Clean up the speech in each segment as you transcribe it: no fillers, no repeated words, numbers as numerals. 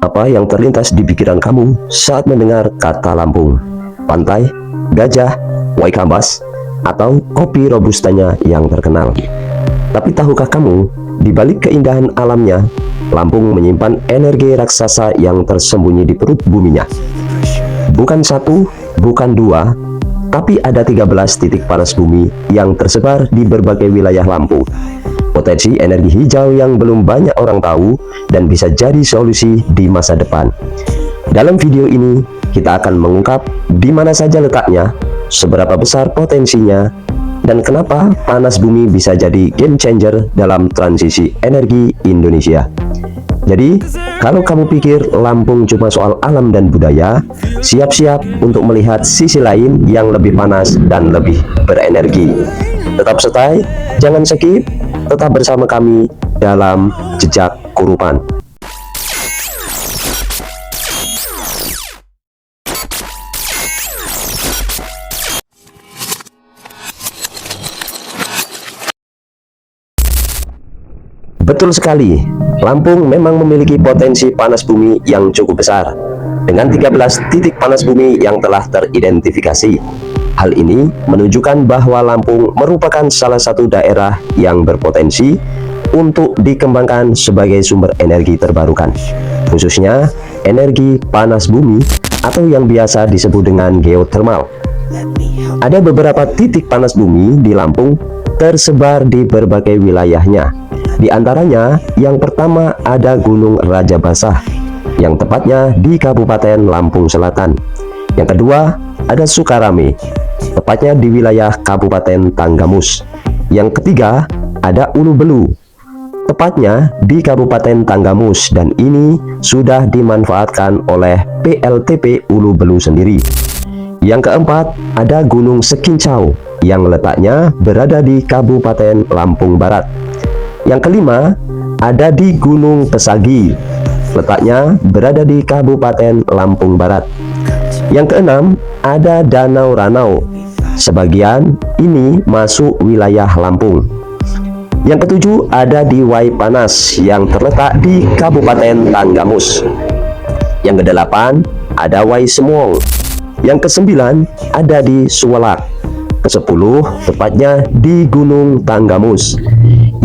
Apa yang terlintas di pikiran kamu saat mendengar kata Lampung? Pantai, gajah, waikambas, atau kopi robustanya yang terkenal? Tapi tahukah kamu, di balik keindahan alamnya, Lampung menyimpan energi raksasa yang tersembunyi di perut buminya. Bukan satu, bukan dua, tapi ada 13 titik panas bumi yang tersebar di berbagai wilayah Lampung. Potensi energi hijau yang belum banyak orang tahu dan bisa jadi solusi di masa depan. Dalam video ini, kita akan mengungkap di mana saja letaknya, seberapa besar potensinya, dan kenapa panas bumi bisa jadi game changer dalam transisi energi Indonesia. Jadi, kalau kamu pikir Lampung cuma soal alam dan budaya, siap-siap untuk melihat sisi lain yang lebih panas dan lebih berenergi. Tetap stay, jangan skip, tetap bersama kami dalam Jejak Kurupan. Betul sekali, Lampung memang memiliki potensi panas bumi yang cukup besar, dengan 13 titik panas bumi yang telah teridentifikasi. Hal ini menunjukkan bahwa Lampung merupakan salah satu daerah yang berpotensi untuk dikembangkan sebagai sumber energi terbarukan, khususnya energi panas bumi atau yang biasa disebut dengan geothermal. Ada beberapa titik panas bumi di Lampung tersebar di berbagai wilayahnya. Di antaranya, yang pertama ada Gunung Rajabasah, yang tepatnya di Kabupaten Lampung Selatan. Yang kedua, ada Sukarame, tepatnya di wilayah Kabupaten Tanggamus. Yang ketiga, ada Ulu Belu, tepatnya di Kabupaten Tanggamus, dan ini sudah dimanfaatkan oleh PLTP Ulu Belu sendiri. Yang keempat, ada Gunung Sekincau, yang letaknya berada di Kabupaten Lampung Barat. Yang kelima, ada di Gunung Pesagi, letaknya berada di Kabupaten Lampung Barat. Yang keenam, ada Danau Ranau, sebagian ini masuk wilayah Lampung. Yang ketujuh, ada di Waipanas, yang terletak di Kabupaten Tanggamus. Yang kedelapan, ada Waisemong. Yang kesembilan, ada di Suwelak. Kesepuluh, tepatnya di Gunung Tanggamus.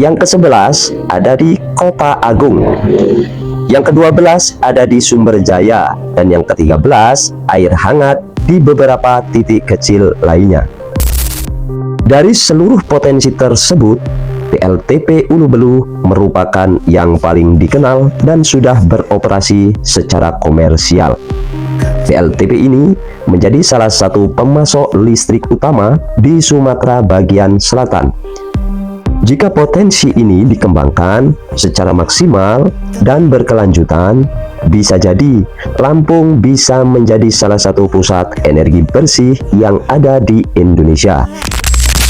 Yang ke-11 ada di Kota Agung. Yang ke-12 ada di Sumberjaya, dan yang ke-13 air hangat di beberapa titik kecil lainnya. Dari seluruh potensi tersebut, PLTP Ulu Belu merupakan yang paling dikenal dan sudah beroperasi secara komersial. PLTP ini menjadi salah satu pemasok listrik utama di Sumatera bagian selatan. Jika potensi ini dikembangkan secara maksimal dan berkelanjutan, bisa jadi Lampung bisa menjadi salah satu pusat energi bersih yang ada di Indonesia.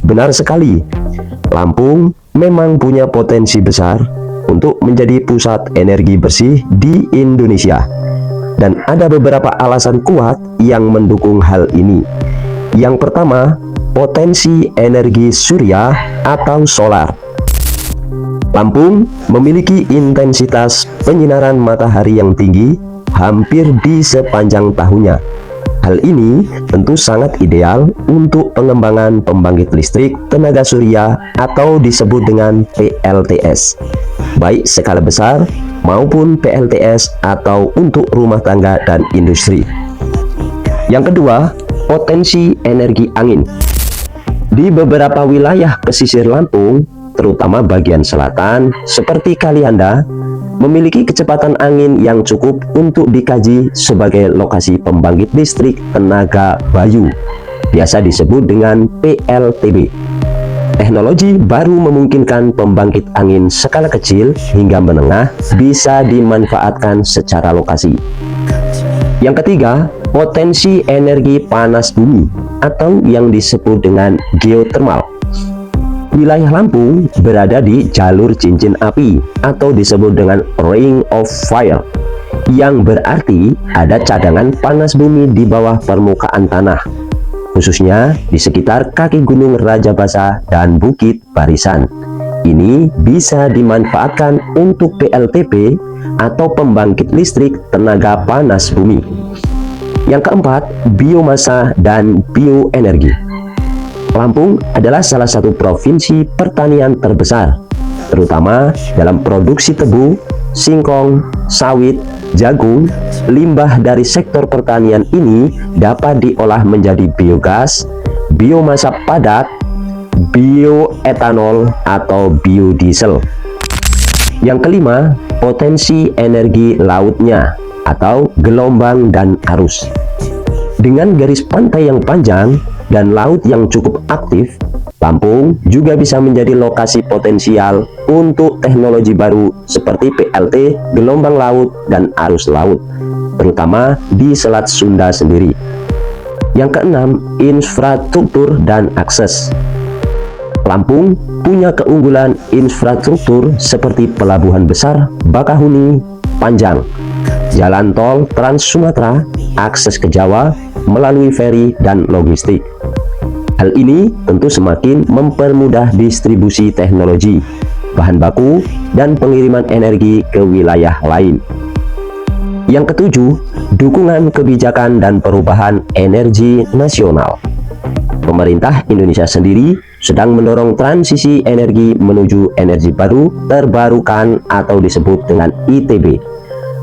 Benar sekali, Lampung memang punya potensi besar untuk menjadi pusat energi bersih di Indonesia. Dan ada beberapa alasan kuat yang mendukung hal ini. Yang pertama, potensi energi surya atau solar. Lampung memiliki intensitas penyinaran matahari yang tinggi hampir di sepanjang tahunnya. Hal ini tentu sangat ideal untuk pengembangan pembangkit listrik tenaga surya atau disebut dengan PLTS, baik skala besar maupun PLTS atau untuk rumah tangga dan industri. Yang kedua, potensi energi angin. Di beberapa wilayah pesisir Lampung, terutama bagian selatan seperti Kalianda, memiliki kecepatan angin yang cukup untuk dikaji sebagai lokasi pembangkit listrik tenaga bayu, biasa disebut dengan PLTB. Teknologi baru memungkinkan pembangkit angin skala kecil hingga menengah bisa dimanfaatkan secara lokasi. Yang ketiga, potensi energi panas bumi atau yang disebut dengan geothermal. Wilayah Lampung berada di jalur cincin api atau disebut dengan Ring of Fire, yang berarti ada cadangan panas bumi di bawah permukaan tanah, khususnya di sekitar kaki Gunung Rajabasah dan Bukit Barisan. ini bisa dimanfaatkan untuk PLTP atau pembangkit listrik tenaga panas bumi. Yang keempat, biomasa dan bioenergi. Lampung adalah salah satu provinsi pertanian terbesar, terutama dalam produksi tebu, singkong, sawit, jagung. Limbah dari sektor pertanian ini dapat diolah menjadi biogas, biomasa padat, bioetanol, atau biodiesel. Yang kelima, potensi energi lautnya atau gelombang dan arus. Dengan garis pantai yang panjang dan laut yang cukup aktif, Lampung juga bisa menjadi lokasi potensial untuk teknologi baru seperti PLT, gelombang laut, dan arus laut, terutama di Selat Sunda sendiri. Yang keenam, infrastruktur dan akses. Lampung punya keunggulan infrastruktur seperti pelabuhan besar Bakahuni, Panjang, jalan tol Trans Sumatera, akses ke Jawa melalui feri dan logistik. Hal ini tentu semakin mempermudah distribusi teknologi, bahan baku, dan pengiriman energi ke wilayah lain. Yang ketujuh, dukungan kebijakan dan perubahan energi nasional. Pemerintah Indonesia sendiri sedang mendorong transisi energi menuju energi baru terbarukan atau disebut dengan ITB.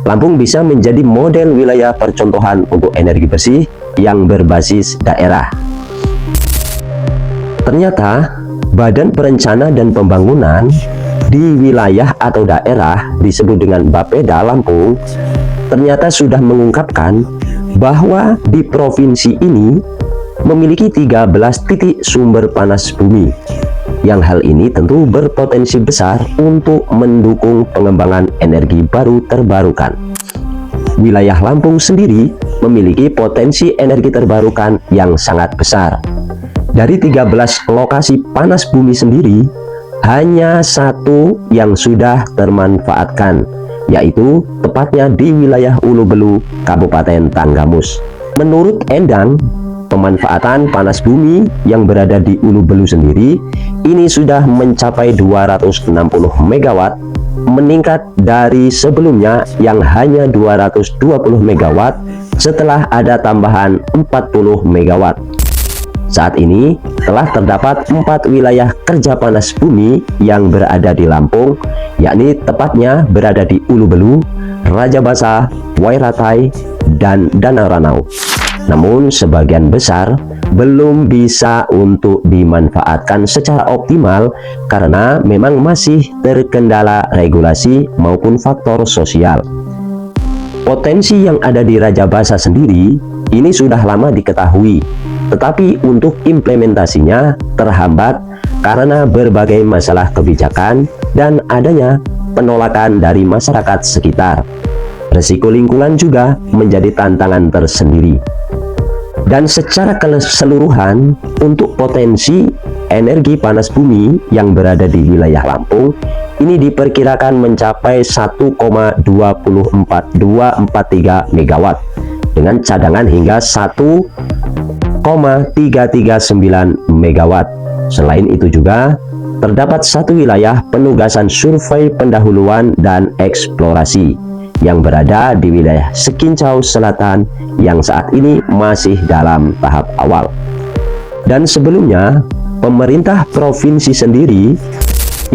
Lampung bisa menjadi model wilayah percontohan untuk energi bersih yang berbasis daerah. Ternyata, Badan Perencana dan Pembangunan di wilayah atau daerah disebut dengan Bapeda Lampung ternyata sudah mengungkapkan bahwa di provinsi ini memiliki 13 titik sumber panas bumi, yang hal ini tentu berpotensi besar untuk mendukung pengembangan energi baru terbarukan. Wilayah Lampung sendiri memiliki potensi energi terbarukan yang sangat besar. Dari 13 lokasi panas bumi sendiri, hanya satu yang sudah termanfaatkan, yaitu tepatnya di wilayah Ulu Belu, Kabupaten Tanggamus. Menurut Endang, pemanfaatan panas bumi yang berada di Ulu Belu sendiri ini sudah mencapai 260 MW, meningkat dari sebelumnya yang hanya 220 MW setelah ada tambahan 40 MW. Saat ini telah terdapat 4 wilayah kerja panas bumi yang berada di Lampung, yakni tepatnya berada di Ulu Belu, Rajabasa, Wairatai, dan Danau Ranau. Namun sebagian besar belum bisa untuk dimanfaatkan secara optimal karena memang masih terkendala regulasi maupun faktor sosial. Potensi yang ada di Rajabasa sendiri ini sudah lama diketahui, tetapi untuk implementasinya terhambat karena berbagai masalah kebijakan dan adanya penolakan dari masyarakat sekitar. Risiko lingkungan juga menjadi tantangan tersendiri. Dan secara keseluruhan, untuk potensi energi panas bumi yang berada di wilayah Lampung ini diperkirakan mencapai 1,24243 MW dengan cadangan hingga 1,339 MW. Selain itu juga terdapat satu wilayah penugasan survei pendahuluan dan eksplorasi yang berada di wilayah Sekincau Selatan yang saat ini masih dalam tahap awal. Dan sebelumnya, pemerintah provinsi sendiri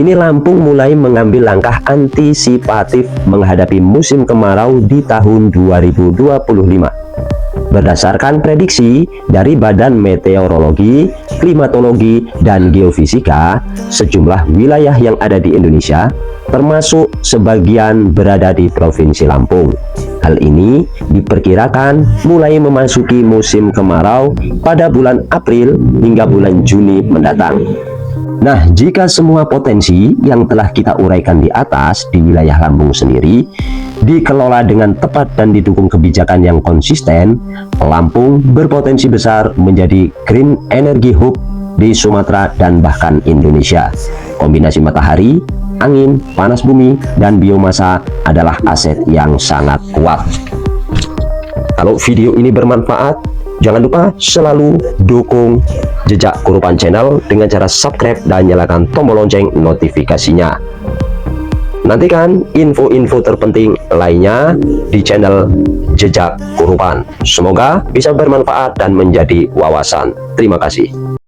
ini Lampung mulai mengambil langkah antisipatif menghadapi musim kemarau di tahun 2025. Berdasarkan prediksi dari Badan Meteorologi, Klimatologi, dan Geofisika, sejumlah wilayah yang ada di Indonesia, termasuk sebagian berada di Provinsi Lampung. Hal ini diperkirakan mulai memasuki musim kemarau pada bulan April hingga bulan Juni mendatang. Nah, jika semua potensi yang telah kita uraikan di atas di wilayah Lampung sendiri dikelola dengan tepat dan didukung kebijakan yang konsisten, Lampung berpotensi besar menjadi green energy hub di Sumatera dan bahkan Indonesia. Kombinasi matahari, angin, panas bumi, dan biomasa adalah aset yang sangat kuat. Kalau video ini bermanfaat, Jangan lupa selalu dukung Jejak Kehidupan channel dengan cara subscribe dan nyalakan tombol lonceng notifikasinya. Nantikan info-info terpenting lainnya di channel Jejak Kehidupan. Semoga bisa bermanfaat dan menjadi wawasan. Terima kasih.